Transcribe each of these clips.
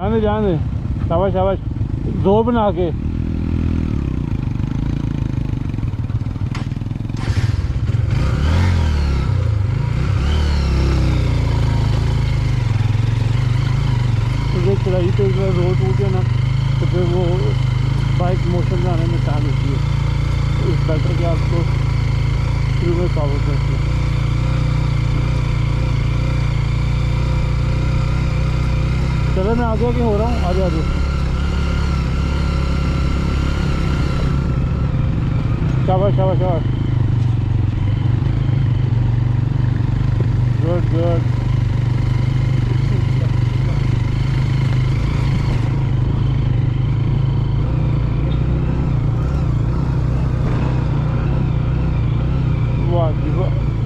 जान दे, शाबाश शाबाश, जोर बना के। चढ़ाई पे रोड टूट है ना, तो फिर वो बाइक मोशन में आने में टाइम होती है, तो इस बेटर के आपको शुरू में पावर करती है। चलो मैं आगे आगे हो रहा हूँ, आगे आगे। शाबाश शाबाश शाबाश, गुड गुड।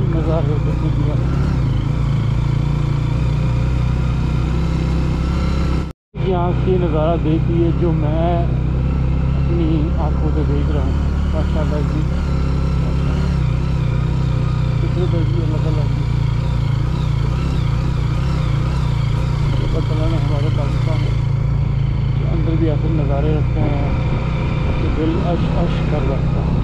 नज़ारा यहाँ की नज़ारा देखिए जो मैं अपनी आंखों से देख रहा हूँ। माशाल्लाह जी, कितनी बड़ी अलग अलग अल्लाह ने हमारे पाकिस्तान के अंदर भी ऐसे नज़ारे रखते हैं कि दिल अश अश कर रखता है।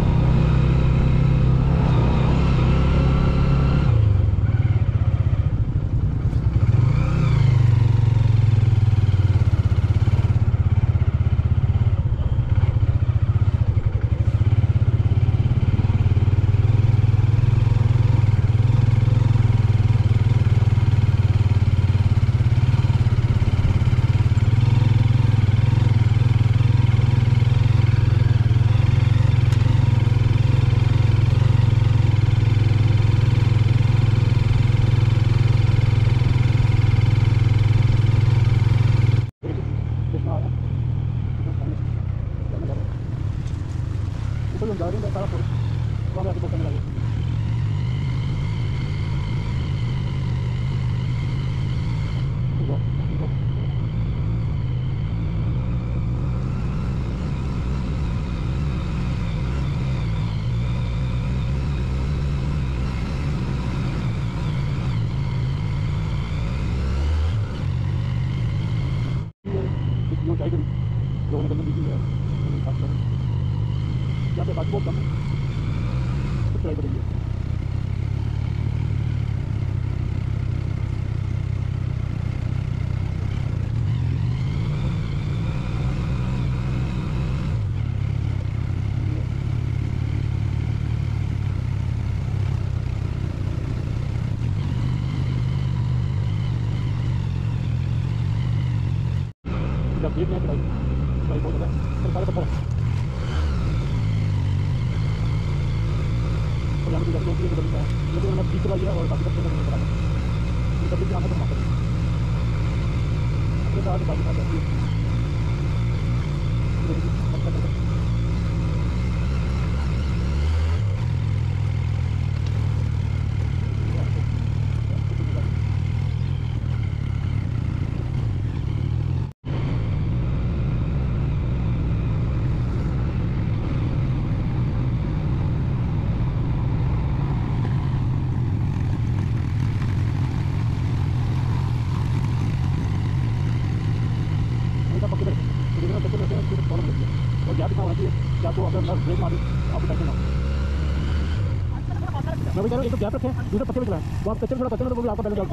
मैं वही कह रहा हूँ, एक तो गैप रखे, दूसरा पत्ते में चलाएं, वो आप कच्चे में थोड़ा पत्ते में, तो आपका बैलेंस आउट,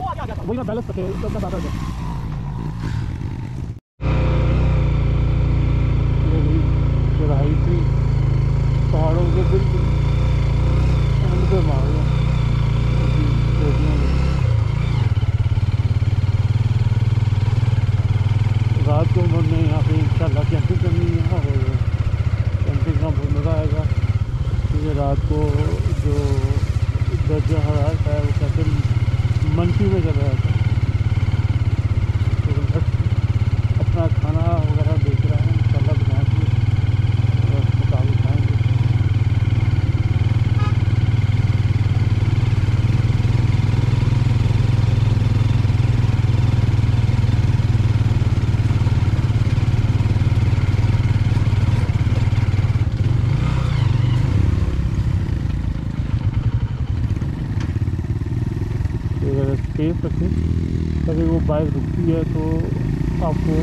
वही ना बैलेंस पत्ते अपना बात है। चढ़ाई थी पहाड़ों के बिल्कुल एंड पे मार रात को उन्होंने यहाँ पे इंशाल्लाह कैंपिंग करनी है, और कैंपिंग का बहुत मज़ा आएगा, क्योंकि रात को जो दर्जा हरारत है वो कहते मंफी में चला जाता है। तो अपना खाना वगैरह देख रहे हैं, इंशाल्लाह बनाएंगे और उस मुताबिक खाएँगे। स्पेस रखें, कभी वो बाइक रुकती है तो आपको